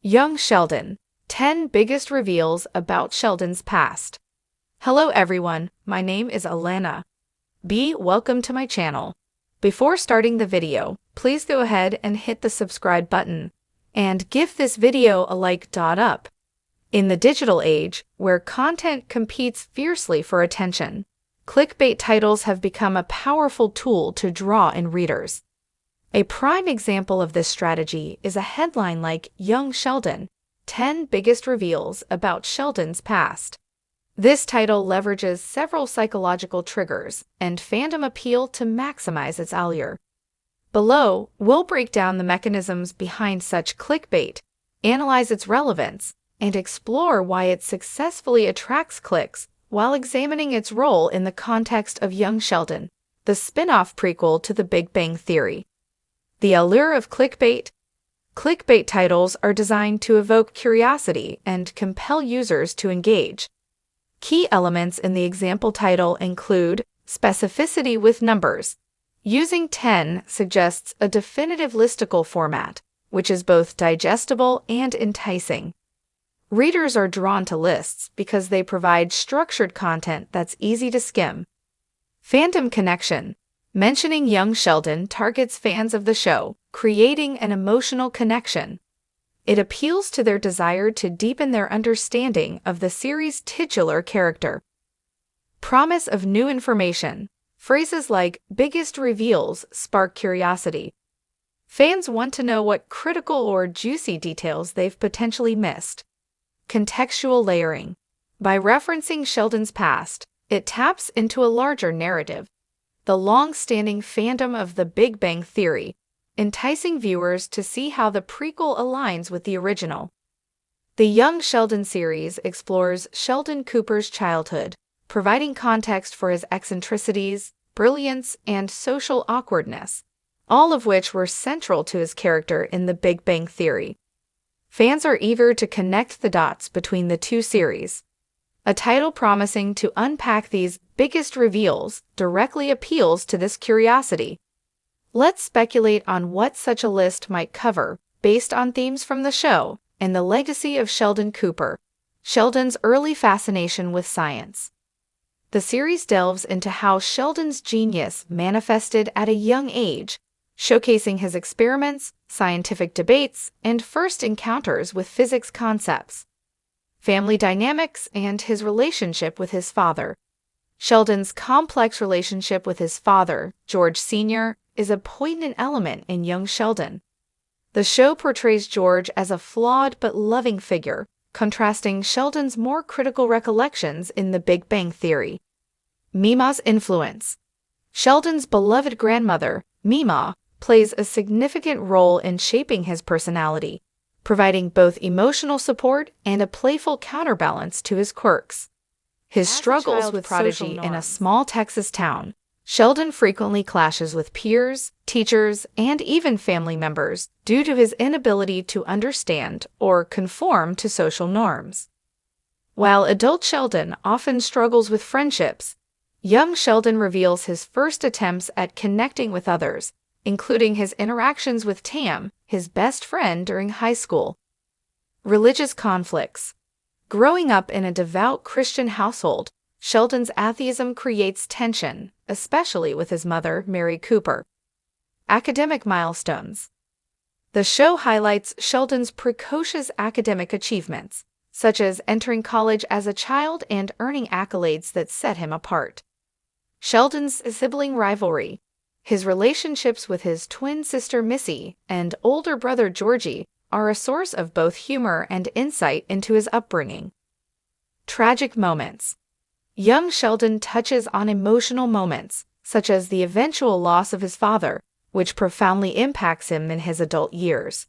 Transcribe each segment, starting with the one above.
Young Sheldon, 10 Biggest Reveals About Sheldon's Past. Hello everyone, my name is Alana. Welcome to my channel. Before starting the video, please go ahead and hit the subscribe button, and give this video a like. Up. In the digital age, where content competes fiercely for attention, clickbait titles have become a powerful tool to draw in readers. A prime example of this strategy is a headline like Young Sheldon, 10 Biggest Reveals About Sheldon's Past. This title leverages several psychological triggers and fandom appeal to maximize its allure. Below, we'll break down the mechanisms behind such clickbait, analyze its relevance, and explore why it successfully attracts clicks while examining its role in the context of Young Sheldon, the spin-off prequel to The Big Bang Theory. The allure of clickbait. Clickbait titles are designed to evoke curiosity and compel users to engage. Key elements in the example title include specificity with numbers. Using 10 suggests a definitive listicle format, which is both digestible and enticing. Readers are drawn to lists because they provide structured content that's easy to skim. Fandom connection. Mentioning Young Sheldon targets fans of the show, creating an emotional connection. It appeals to their desire to deepen their understanding of the series' titular character. Promise of new information. Phrases like biggest reveals spark curiosity. Fans want to know what critical or juicy details they've potentially missed. Contextual layering. By referencing Sheldon's past, it taps into a larger narrative, the long-standing fandom of The Big Bang Theory, enticing viewers to see how the prequel aligns with the original. The Young Sheldon series explores Sheldon Cooper's childhood, providing context for his eccentricities, brilliance, and social awkwardness, all of which were central to his character in The Big Bang Theory. Fans are eager to connect the dots between the two series. A title promising to unpack these biggest reveals directly appeals to this curiosity. Let's speculate on what such a list might cover, based on themes from the show and the legacy of Sheldon Cooper. Sheldon's early fascination with science. The series delves into how Sheldon's genius manifested at a young age, showcasing his experiments, scientific debates, and first encounters with physics concepts. Family dynamics and his relationship with his father. Sheldon's complex relationship with his father, George Sr., is a poignant element in Young Sheldon. The show portrays George as a flawed but loving figure, contrasting Sheldon's more critical recollections in The Big Bang Theory. Mima's influence. Sheldon's beloved grandmother, Mima, plays a significant role in shaping his personality, providing both emotional support and a playful counterbalance to his quirks. His struggles with prodigy in a small Texas town, Sheldon frequently clashes with peers, teachers, and even family members due to his inability to understand or conform to social norms. While adult Sheldon often struggles with friendships, young Sheldon reveals his first attempts at connecting with others, including his interactions with Tam, his best friend during high school. Religious conflicts. Growing up in a devout Christian household, Sheldon's atheism creates tension, especially with his mother, Mary Cooper. Academic milestones. The show highlights Sheldon's precocious academic achievements, such as entering college as a child and earning accolades that set him apart. Sheldon's sibling rivalry. His relationships with his twin sister Missy and older brother Georgie are a source of both humor and insight into his upbringing. Tragic moments. Young Sheldon touches on emotional moments, such as the eventual loss of his father, which profoundly impacts him in his adult years.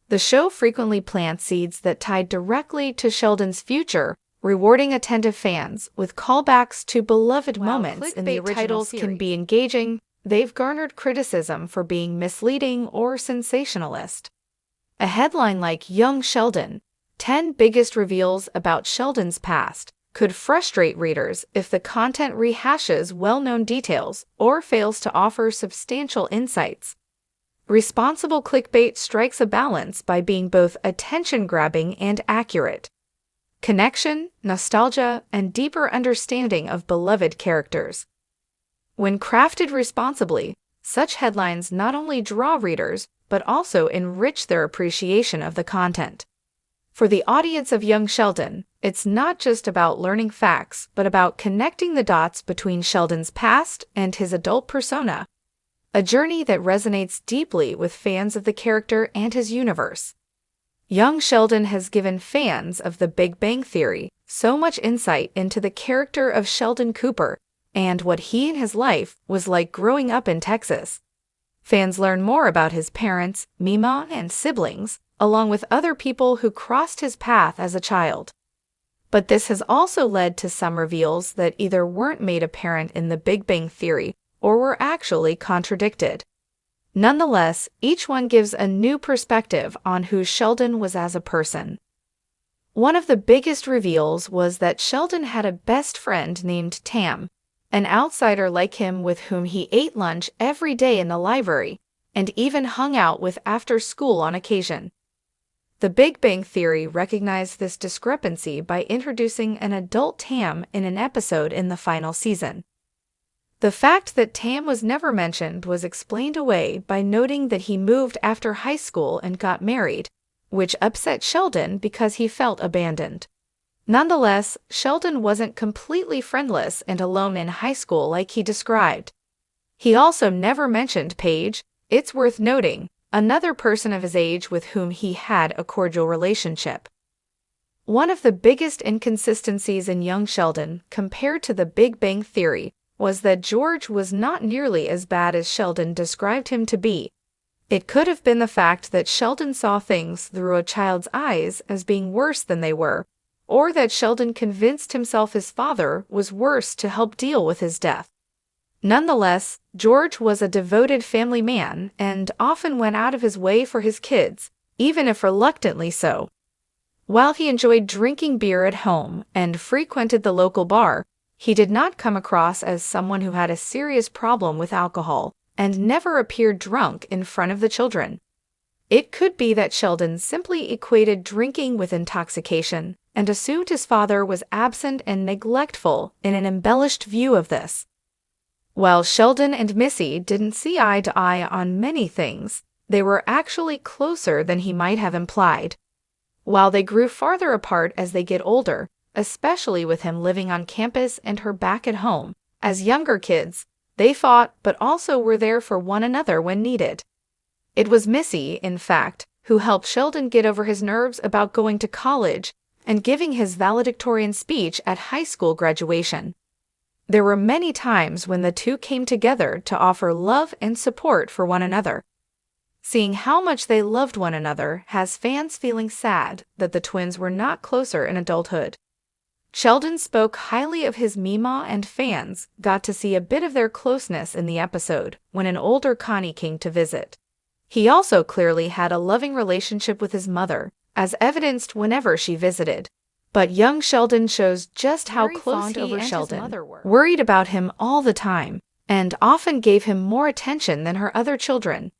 The show frequently plants seeds that tie directly to Sheldon's future, rewarding attentive fans with callbacks to beloved moments in the original titles series can be engaging. They've garnered criticism for being misleading or sensationalist. A headline like Young Sheldon, 10 Biggest Reveals About Sheldon's Past, could frustrate readers if the content rehashes well-known details or fails to offer substantial insights. Responsible clickbait strikes a balance by being both attention-grabbing and accurate. Connection, nostalgia, and deeper understanding of beloved characters. When crafted responsibly, such headlines not only draw readers, but also enrich their appreciation of the content. For the audience of young Sheldon, it's not just about learning facts, but about connecting the dots between Sheldon's past and his adult persona. A journey that resonates deeply with fans of the character and his universe. Young Sheldon has given fans of The Big Bang Theory so much insight into the character of Sheldon Cooper and what he and his life was like growing up in Texas. Fans learn more about his parents, Mima, and siblings, along with other people who crossed his path as a child. But this has also led to some reveals that either weren't made apparent in The Big Bang Theory or were actually contradicted. Nonetheless, each one gives a new perspective on who Sheldon was as a person. One of the biggest reveals was that Sheldon had a best friend named Tam, an outsider like him with whom he ate lunch every day in the library and even hung out with after school on occasion. The Big Bang Theory recognized this discrepancy by introducing an adult Tam in an episode in the final season. The fact that Tam was never mentioned was explained away by noting that he moved after high school and got married, which upset Sheldon because he felt abandoned. Nonetheless, Sheldon wasn't completely friendless and alone in high school like he described. He also never mentioned Paige, it's worth noting, another person of his age with whom he had a cordial relationship. One of the biggest inconsistencies in young Sheldon compared to The Big Bang Theory was that George was not nearly as bad as Sheldon described him to be. It could have been the fact that Sheldon saw things through a child's eyes as being worse than they were, or that Sheldon convinced himself his father was worse to help deal with his death. Nonetheless, George was a devoted family man and often went out of his way for his kids, even if reluctantly so. While he enjoyed drinking beer at home and frequented the local bar, he did not come across as someone who had a serious problem with alcohol and never appeared drunk in front of the children. It could be that Sheldon simply equated drinking with intoxication and assumed his father was absent and neglectful in an embellished view of this. While Sheldon and Missy didn't see eye to eye on many things, they were actually closer than he might have implied. While they grew farther apart as they get older, especially with him living on campus and her back at home, as younger kids, they fought but also were there for one another when needed. It was Missy, in fact, who helped Sheldon get over his nerves about going to college and giving his valedictorian speech at high school graduation. There were many times when the two came together to offer love and support for one another. Seeing how much they loved one another has fans feeling sad that the twins were not closer in adulthood. Sheldon spoke highly of his Mima, and fans got to see a bit of their closeness in the episode when an older Connie came to visit. He also clearly had a loving relationship with his mother, as evidenced whenever she visited. But young Sheldon shows just how close he and Sheldon his mother were. Worried about him all the time, and often gave him more attention than her other children.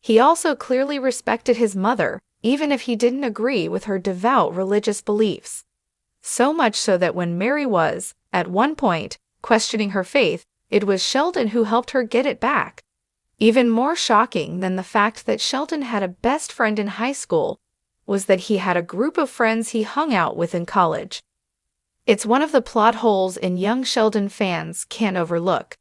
He also clearly respected his mother, even if he didn't agree with her devout religious beliefs. So much so that when Mary was, at one point, questioning her faith, it was Sheldon who helped her get it back. Even more shocking than the fact that Sheldon had a best friend in high school was that he had a group of friends he hung out with in college. It's one of the plot holes in young Sheldon fans can't overlook.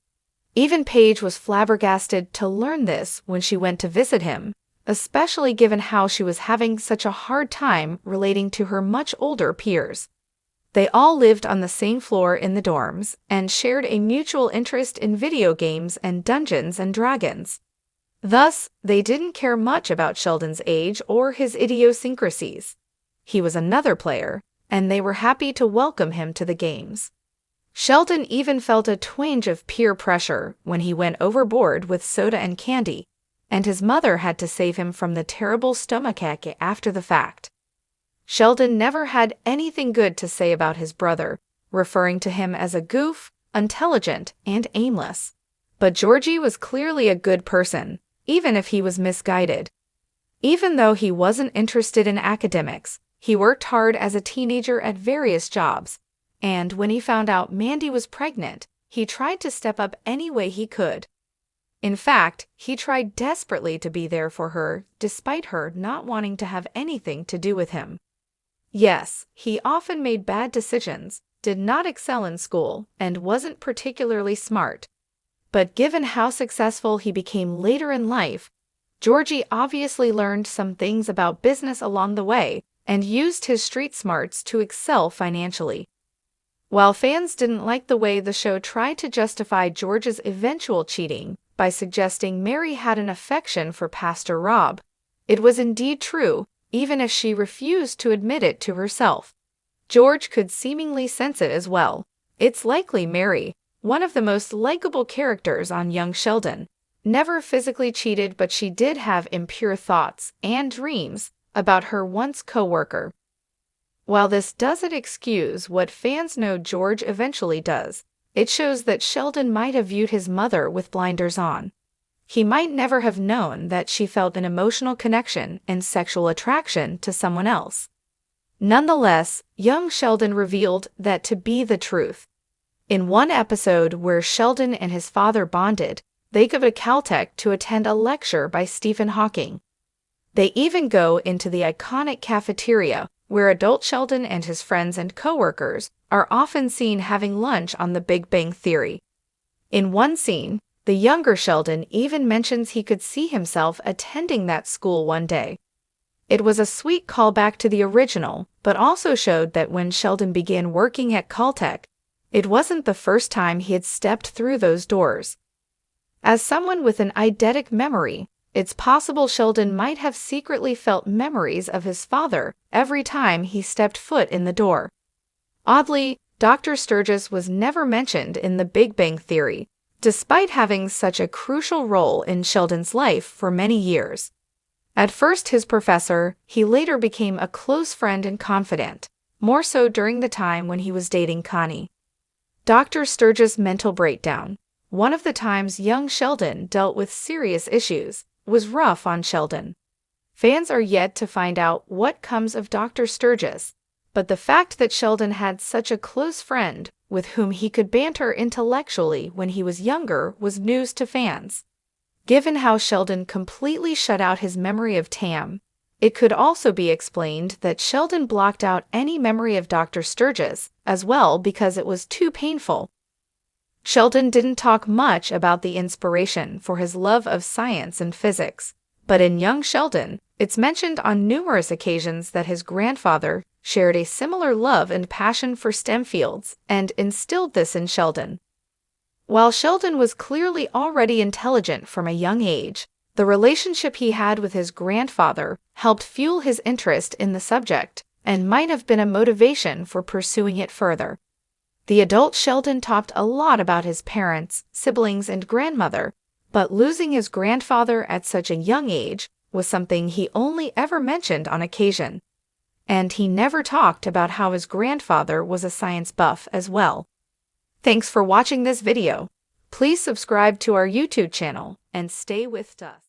Even Paige was flabbergasted to learn this when she went to visit him, especially given how she was having such a hard time relating to her much older peers. They all lived on the same floor in the dorms and shared a mutual interest in video games and Dungeons and Dragons. Thus, they didn't care much about Sheldon's age or his idiosyncrasies. He was another player, and they were happy to welcome him to the games. Sheldon even felt a twinge of peer pressure when he went overboard with soda and candy, and his mother had to save him from the terrible stomachache after the fact. Sheldon never had anything good to say about his brother, referring to him as a goof, intelligent, and aimless. But Georgie was clearly a good person, even if he was misguided. Even though he wasn't interested in academics, he worked hard as a teenager at various jobs, and when he found out Mandy was pregnant, he tried to step up any way he could. In fact, he tried desperately to be there for her, despite her not wanting to have anything to do with him. Yes, he often made bad decisions, did not excel in school, and wasn't particularly smart. But given how successful he became later in life, Georgie obviously learned some things about business along the way and used his street smarts to excel financially. While fans didn't like the way the show tried to justify George's eventual cheating by suggesting Mary had an affection for Pastor Rob, it was indeed true, even if she refused to admit it to herself. George could seemingly sense it as well. It's likely Mary, one of the most likable characters on young Sheldon, never physically cheated, but she did have impure thoughts and dreams about her once co-worker. While this doesn't excuse what fans know George eventually does, it shows that Sheldon might have viewed his mother with blinders on. He might never have known that she felt an emotional connection and sexual attraction to someone else. Nonetheless, young Sheldon revealed that to be the truth. In one episode where Sheldon and his father bonded, they go to Caltech to attend a lecture by Stephen Hawking. They even go into the iconic cafeteria where adult Sheldon and his friends and coworkers are often seen having lunch on the Big Bang Theory. In one scene, the younger Sheldon even mentions he could see himself attending that school one day. It was a sweet callback to the original, but also showed that when Sheldon began working at Caltech, it wasn't the first time he had stepped through those doors. As someone with an eidetic memory, it's possible Sheldon might have secretly felt memories of his father every time he stepped foot in the door. Oddly, Dr. Sturgis was never mentioned in the Big Bang Theory, despite having such a crucial role in Sheldon's life for many years. At first his professor, he later became a close friend and confidant, more so during the time when he was dating Connie. Dr. Sturgis' mental breakdown, one of the times young Sheldon dealt with serious issues, was rough on Sheldon. Fans are yet to find out what comes of Dr. Sturgis, but the fact that Sheldon had such a close friend with whom he could banter intellectually when he was younger was news to fans. Given how Sheldon completely shut out his memory of Tam, it could also be explained that Sheldon blocked out any memory of Dr. Sturgis as well because it was too painful. Sheldon didn't talk much about the inspiration for his love of science and physics, but in young Sheldon, it's mentioned on numerous occasions that his grandfather shared a similar love and passion for STEM fields and instilled this in Sheldon. While Sheldon was clearly already intelligent from a young age, the relationship he had with his grandfather helped fuel his interest in the subject and might have been a motivation for pursuing it further. The adult Sheldon talked a lot about his parents, siblings, and grandmother, but losing his grandfather at such a young age was something he only ever mentioned on occasion. And he never talked about how his grandfather was a science buff as well. Thanks for watching this video. Please subscribe to our YouTube channel and stay with us.